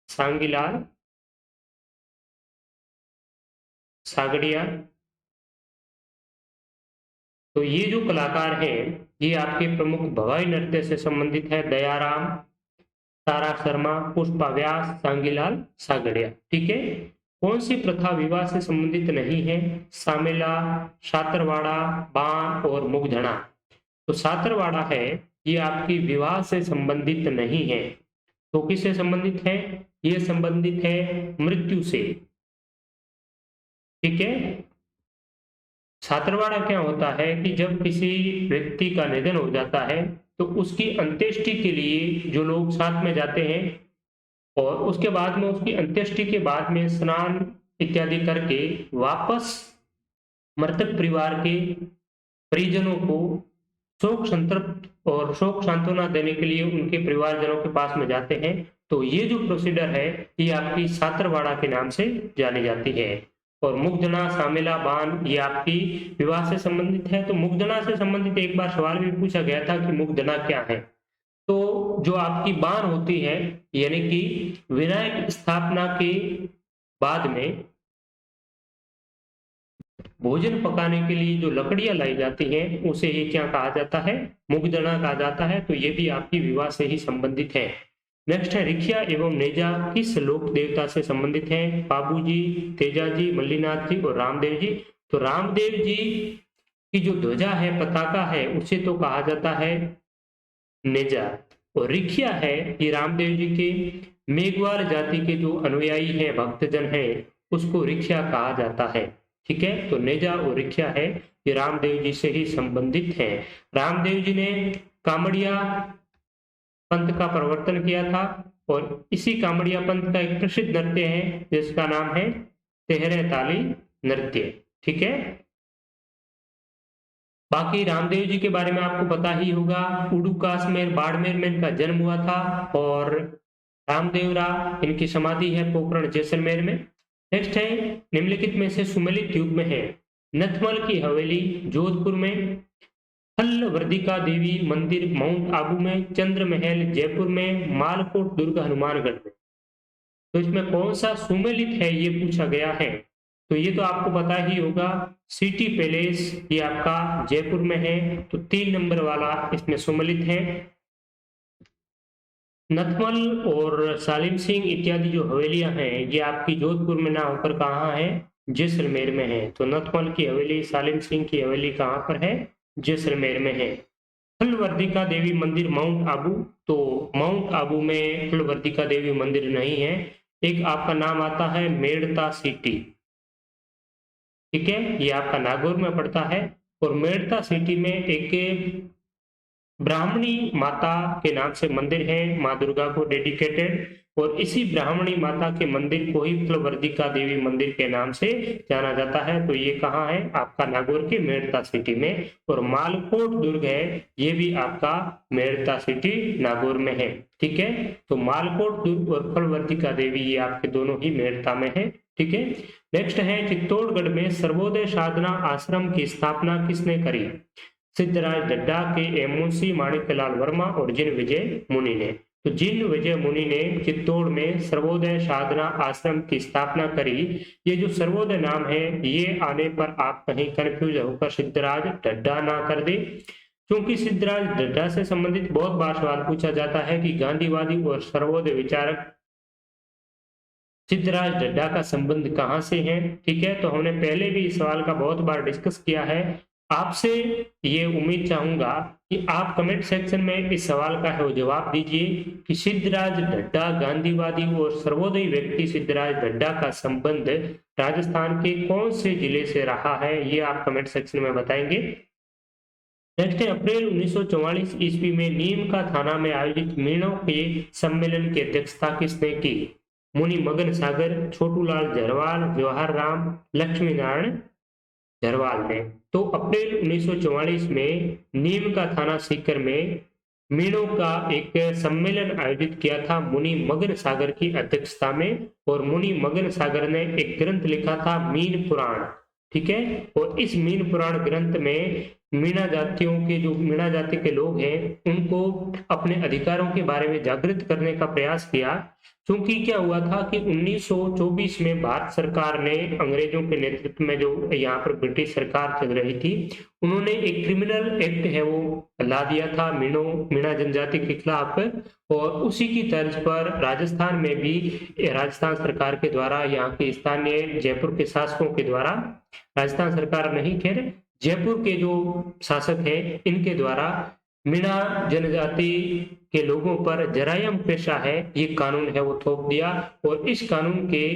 सांगीलाल सागड़िया। तो ये जो कलाकार हैं ये आपके प्रमुख भवाई नृत्य से संबंधित है। दयाराम, तारा शर्मा, पुष्पा व्यास, सांगीलाल सागड़िया। ठीक है। कौन सी प्रथा विवाह से संबंधित नहीं है? सामेला, शातरवाड़ा, बाण और मुगधना। तो सातरवाड़ा है ये आपकी विवाह से संबंधित नहीं है। तो किससे संबंधित है? ये संबंधित है मृत्यु से। ठीक है। छात्रवाड़ा क्या होता है कि जब किसी व्यक्ति का निधन हो जाता है तो उसकी अंत्येष्टि के लिए जो लोग साथ में जाते हैं और उसके बाद में उसकी अंत्येष्टि के बाद में स्नान इत्यादि करके वापस मृतक परिवार के परिजनों को शोक संतृप्त और शोक सांत्वना देने के लिए उनके परिवारजनों के पास में जाते हैं। तो ये जो प्रोसीडर है ये आपकी सातरवाड़ा के नाम से जानी जाती है। और मुग्धना, सामेला, बाण ये आपकी विवाह से संबंधित है। तो मुग्धना से संबंधित एक बार सवाल भी पूछा गया था कि मुग्धना क्या है। तो जो आपकी बाण होती है यानी कि विनायक स्थापना के बाद में भोजन पकाने के लिए जो लकड़ियां लाई जाती हैं उसे ये क्या कहा जाता है? मुग्धना कहा जाता है। तो ये भी आपकी विवाह से ही संबंधित है। नेक्स्ट है रिखिया एवं नेजा किस लोक देवता से संबंधित है? बाबूजी, तेजाजी, मल्लीनाथ जी और रामदेव जी। तो रामदेव जी की जो ध्वजा है, पताका है, उसे तो कहा जाता है नेजा। और रिखिया है ये रामदेव जी के मेघवाल जाति के जो अनुयायी है, भक्तजन है, उसको रिखिया कहा जाता है। ठीक है। तो नेजा और रिखिया है ये रामदेव जी से ही संबंधित है। रामदेव जी ने कामड़िया पंथ का प्रवर्तन किया था और इसी कामड़िया पंथ का एक प्रसिद्ध नृत्य है जिसका नाम है तेहरे ताली नृत्य। ठीक है। बाकी रामदेव जी के बारे में आपको पता ही होगा, उडुकास में बाड़मेर में इनका जन्म हुआ था और रामदेवरा इनकी समाधि है पोखरण जैसलमेर में। नेक्स्ट है निम्नलिखित में से सुमेलित युग में है? नथमल की हवेली जोधपुर में, हल्लवर्दिका देवी मंदिर माउंट आबू में, चंद्र महल जयपुर में, मालकोट दुर्ग हनुमानगढ़ में। तो इसमें कौन सा सुमेलित है ये पूछा गया है। तो ये तो आपको पता ही होगा, सिटी पैलेस ये आपका जयपुर में है। तो 3 नंबर वाला इसमें सुमेलित है। नथमल और सालिम सिंह इत्यादि जो हवेलियां हैं ये आपकी जोधपुर में ना होकर कहाँ है? जैसलमेर में है। तो नथमल की हवेली, सालिम सिंह की हवेली कहाँ पर है? जैसलमेर में है। फुलवर्दिका देवी मंदिर माउंट आबू, तो माउंट आबू में फुलवर्दिका देवी मंदिर नहीं है। एक आपका नाम आता है मेड़ता सिटी। ठीक है। ये आपका नागौर में पड़ता है। और मेड़ता सिटी में एक ब्राह्मणी माता के नाम से मंदिर है, माँ दुर्गा को डेडिकेटेड। और इसी ब्राह्मणी माता के मंदिर को ही फुलवर्दिका देवी मंदिर के नाम से जाना जाता है। तो ये कहाँ है? आपका नागौर के मेड़ता सिटी में। और मालकोट दुर्ग है ये भी आपका मेड़ता सिटी नागौर में है। ठीक है। तो मालकोट दुर्ग और फुलवर्दिका देवी ये आपके दोनों ही मेड़ता में है। ठीक है। नेक्स्ट है चित्तौड़गढ़ में सर्वोदय साधना आश्रम की स्थापना किसने करी? सिद्धराज डड्डा के एमओसी माणिक्यलाल वर्मा और जिन विजय मुनि ने। तो जिन विजय मुनि ने चित्तौड़ में सर्वोदय साधना आश्रम की स्थापना करी। ये जो सर्वोदय नाम है ये आने पर आप कहीं कंफ्यूज होकर सिद्धराज डड्डा ना कर दे, क्योंकि सिद्धराज डड्डा से संबंधित बहुत बार सवाल पूछा जाता है कि गांधीवादी और सर्वोदय विचारक सिद्धराज डड्डा का संबंध कहां से है। ठीक है। तो हमने पहले भी इस सवाल का बहुत बार डिस्कस किया है। आपसे ये उम्मीद चाहूंगा कि आप कमेंट सेक्शन में इस सवाल का है जवाब दीजिए कि सिद्धराज डड्डा गांधीवादी और सर्वोदयी व्यक्ति सिद्धराज डड्डा का संबंध राजस्थान के कौन से जिले से रहा है, ये आप कमेंट सेक्शन में बताएंगे। नेक्स्ट है अप्रैल 1944 ईस्वी में नीम का थाना में आयोजित मीणों के सम्मेलन की अध्यक्षता किसने की? मुनि मगन सागर, छोटूलाल झरवाल, जवाहर राम, लक्ष्मी नारायण झरवाल ने। तो अप्रैल 1944 में नीम का थाना सीकर में मीणों का एक सम्मेलन आयोजित किया था मुनि मगन सागर की अध्यक्षता में, और मुनि मगन सागर ने एक ग्रंथ लिखा था मीन पुराण। ठीक है, और इस मीन पुराण ग्रंथ में मीणा जातियों के जो मीणा जाति के लोग हैं उनको अपने अधिकारों के बारे में जागृत करने का प्रयास किया। क्योंकि क्या हुआ था कि 1924 में भारत सरकार ने अंग्रेजों के नेतृत्व में जो यहाँ पर ब्रिटिश सरकार चल रही थी, उन्होंने एक क्रिमिनल एक्ट है वो ला दिया था मीणा जनजाति के खिलाफ। और उसी की तर्ज पर राजस्थान में भी राजस्थान सरकार के द्वारा, यहाँ के स्थानीय जयपुर के शासकों के द्वारा, राजस्थान सरकार नहीं खैर जयपुर के जो शासक है इनके द्वारा मीणा जनजाति के लोगों पर जरायम पेशा है ये कानून है वो थोप दिया। और इस कानून के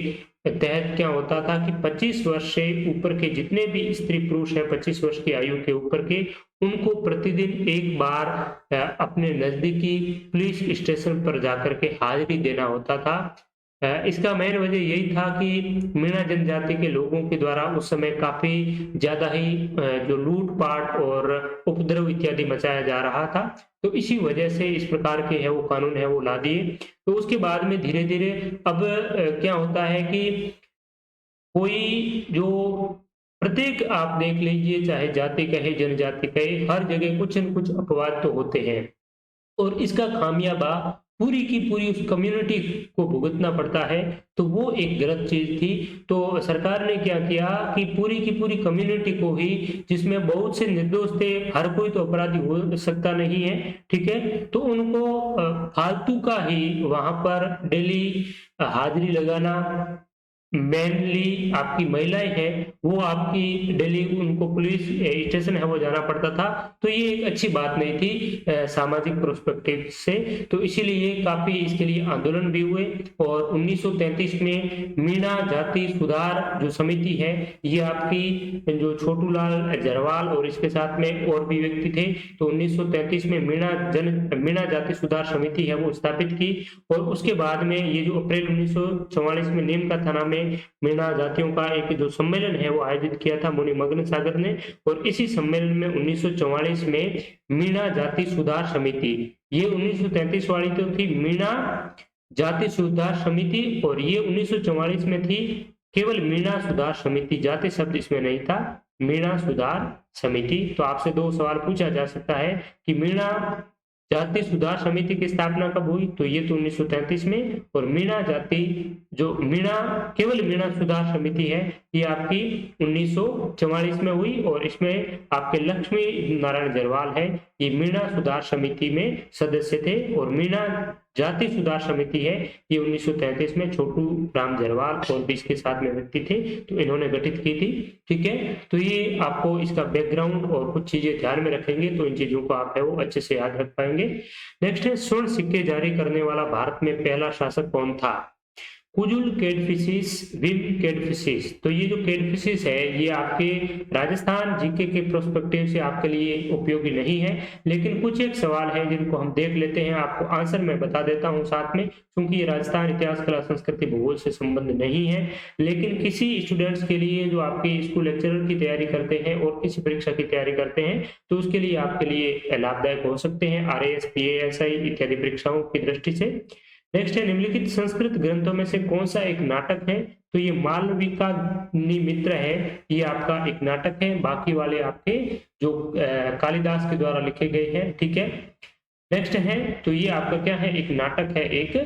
तहत क्या होता था कि 25 वर्ष से ऊपर के जितने भी स्त्री पुरुष है, 25 वर्ष की आयु के ऊपर के, उनको प्रतिदिन एक बार अपने नजदीकी पुलिस स्टेशन पर जाकर के हाजिरी देना होता था। इसका मेन वजह यही था कि मीणा जनजाति के लोगों के द्वारा उस समय काफी ज्यादा ही जो लूटपाट और उपद्रव इत्यादि मचाया जा रहा था, तो इसी वजह से इस प्रकार के है वो कानून है वो ला दिए। तो उसके बाद में धीरे धीरे अब क्या होता है कि कोई जो प्रत्येक आप देख लीजिए, चाहे जाति कहे जनजाति कहे, हर जगह कुछ न कुछ अपवाद तो होते हैं, और इसका खामियाबा पूरी की पूरी उस कम्युनिटी को भुगतना पड़ता है। तो वो एक गलत चीज थी। तो सरकार ने क्या किया कि पूरी की पूरी कम्युनिटी को ही, जिसमें बहुत से निर्दोष थे, हर कोई तो अपराधी हो सकता नहीं है, ठीक है, तो उनको फालतू का ही वहां पर डेली हाजिरी लगाना, मेनली आपकी महिलाएं हैं वो आपकी डेली उनको पुलिस स्टेशन है वो जाना पड़ता था। तो ये एक अच्छी बात नहीं थी सामाजिक प्रोस्पेक्टिव से। तो इसीलिए काफी इसके लिए आंदोलन भी हुए, और 1933 में मीणा जाति सुधार जो समिति है, ये आपकी जो छोटूलाल जरवाल और इसके साथ में और भी व्यक्ति थे, तो 1933 में मीणा जाति सुधार समिति है वो स्थापित की। और उसके बाद में ये जो अप्रैल 1944 में नीम का थाना में मीणा जातियों का एक जो सम्मेलन है वो आयोजित किया था मुनि मगन सागर ने। और इसी सम्मेलन में 1944 में मीणा जाति सुधार समिति, ये 1933 वाली तो थी मीणा जाति सुधार समिति, और ये 1944 में थी केवल मीणा सुधार समिति, जाति शब्द इसमें नहीं था, मीणा सुधार समिति। तो आपसे दो सवाल पूछा जा सकता है कि मीणा जाति सुधार समिति की स्थापना कब हुई, तो ये तो 1933 में, और मीणा जाति जो केवल मीणा सुधार समिति है ये आपकी 1944 में हुई, और इसमें आपके लक्ष्मी नारायण जरवाल है ये मीणा सुधार समिति में सदस्य थे। और मीणा जाति सुधार समिति है ये 1933 में छोटू राम जरवाल और भी इसके साथ में व्यक्ति थे, तो इन्होंने गठित की थी। ठीक है, तो ये आपको इसका बैकग्राउंड और कुछ चीजें ध्यान में रखेंगे तो इन चीजों को आप है वो अच्छे से याद रख पाएंगे। नेक्स्ट है, स्वर्ण सिक्के जारी करने वाला भारत में पहला शासक कौन था? कुजुल कैडफिशिस, विम कैडफिशिस। तो ये जो कैडफिशिस है ये आपके राजस्थान जीके के प्रोस्पेक्टिव से आपके लिए उपयोगी नहीं है, लेकिन कुछ एक सवाल है जिनको हम देख लेते हैं, आपको आंसर मैं बता देता हूं साथ में, क्योंकि ये राजस्थान इतिहास कला संस्कृति भूगोल से संबंध नहीं है, लेकिन किसी स्टूडेंट्स के लिए जो आपके स्कूल लेक्चरर की तैयारी करते हैं और किसी परीक्षा की तैयारी करते हैं तो उसके लिए आपके लिए लाभदायक हो सकते हैं, RAS PASI इत्यादि परीक्षाओं की दृष्टि से। नेक्स्ट है, निम्नलिखित संस्कृत ग्रंथों में से कौन सा एक नाटक है? तो ये मालविका मित्र है, ये आपका एक नाटक है, बाकी वाले आपके जो कालिदास के द्वारा लिखे गए हैं। ठीक है, नेक्स्ट है, तो ये आपका क्या है, एक नाटक है, एक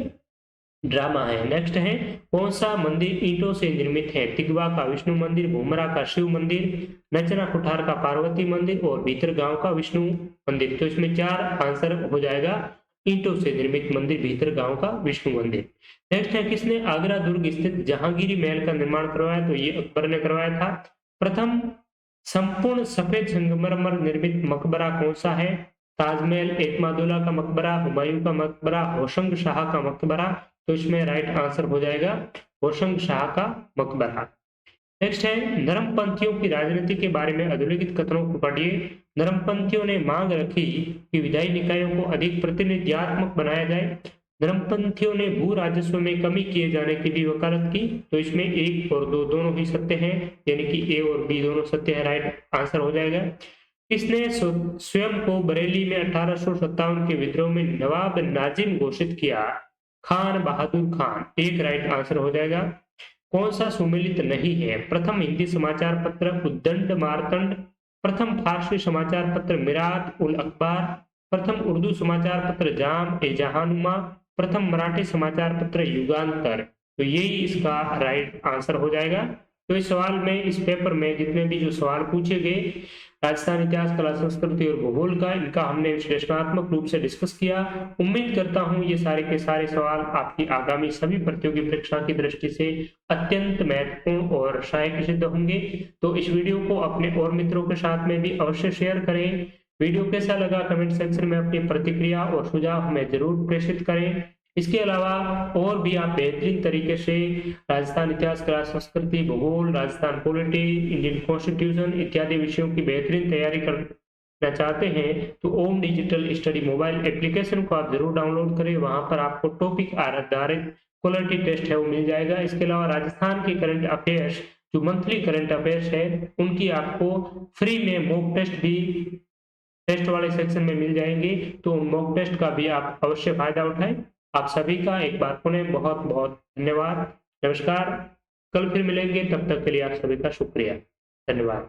ड्रामा है। नेक्स्ट है, कौन सा मंदिर ईंटों से निर्मित है? तिगवा का विष्णु मंदिर, भूमरा का शिव मंदिर, नचना कुठार का पार्वती मंदिर और भीतर गांव का विष्णु मंदिर। तो इसमें 4 आंसर हो जाएगा, ईंटों से निर्मित मंदिर, भीतर गांव का विष्णु मंदिर। नेक्स्ट है, किसने आगरा दुर्ग स्थित जहांगीरी महल का निर्माण करवाया? तो ये अकबर ने करवाया था। प्रथम संपूर्ण सफेद संगमरमर निर्मित मकबरा कौन सा है? ताजमहल, एतमादुल्ला का मकबरा, हुमायूं का मकबरा, होशंग शाह का मकबरा। तो इसमें राइट आंसर हो जाएगा होशंग शाह का मकबरा। नेक्स्ट है, नरमपंथियों की राजनीति के बारे में अधोलिखित कथनों को पढ़िए। नरमपंथियों ने मांग रखी कि विधायी निकायों को अधिक प्रतिनिधित्वात्मक बनाया जाए। नरमपंथियों ने भू राजस्व में कमी किए जाने की भी वकालत की। तो इसमें 1 और 2 दोनों ही सत्य हैं, यानी कि A और B दोनों सत्य है, राइट आंसर हो जाएगा। किसने स्वयं को बरेली में 1857 के विद्रोह में नवाब नाजिम घोषित किया? खान बहादुर खान, एक राइट आंसर हो जाएगा। कौन सा सुमेलित नहीं है? प्रथम हिंदी समाचार पत्र उद्दंड मार्तंड, प्रथम फारसी समाचार पत्र मिरात उल अखबार, प्रथम उर्दू समाचार पत्र जाम ए जहानुमा, प्रथम मराठी समाचार पत्र युगांतर। तो यही इसका राइट आंसर हो जाएगा। तो इस सवाल में, इस पेपर में जितने भी जो सवाल पूछे गए राजस्थान इतिहास, कला, संस्कृति और भूगोल का, इनका हमने विश्लेषणात्मक रूप से डिस्कस किया। उम्मीद करता हूं ये सारे के सारे सवाल आपकी आगामी सभी प्रतियोगी परीक्षा की दृष्टि से अत्यंत महत्वपूर्ण और सहायक सिद्ध होंगे। तो इस वीडियो को अपने और मित्रों के साथ में भी अवश्य शेयर करें। वीडियो कैसा लगा कमेंट सेक्शन में अपनी प्रतिक्रिया और सुझाव हमें जरूर प्रेषित करें। इसके अलावा और भी आप बेहतरीन तरीके से राजस्थान इतिहास, कला, संस्कृति, भूगोल, राजस्थान पॉलिटी, इंडियन कॉन्स्टिट्यूशन इत्यादि विषयों की बेहतरीन तैयारी करना चाहते हैं तो ओम डिजिटल स्टडी मोबाइल एप्लीकेशन को आप जरूर डाउनलोड करें। वहां पर आपको टॉपिक आधारित क्वालिटी टेस्ट है वो मिल जाएगा। इसके अलावा राजस्थान के करंट अफेयर्स, जो मंथली करंट अफेयर्स है, उनकी आपको फ्री में मॉक टेस्ट भी टेस्ट वाले सेक्शन में मिल जाएंगे। तो मॉक टेस्ट का भी आप अवश्य फायदा उठाएं। आप सभी का एक बार पुनः बहुत बहुत धन्यवाद। नमस्कार, कल फिर मिलेंगे, तब तक के लिए आप सभी का शुक्रिया, धन्यवाद।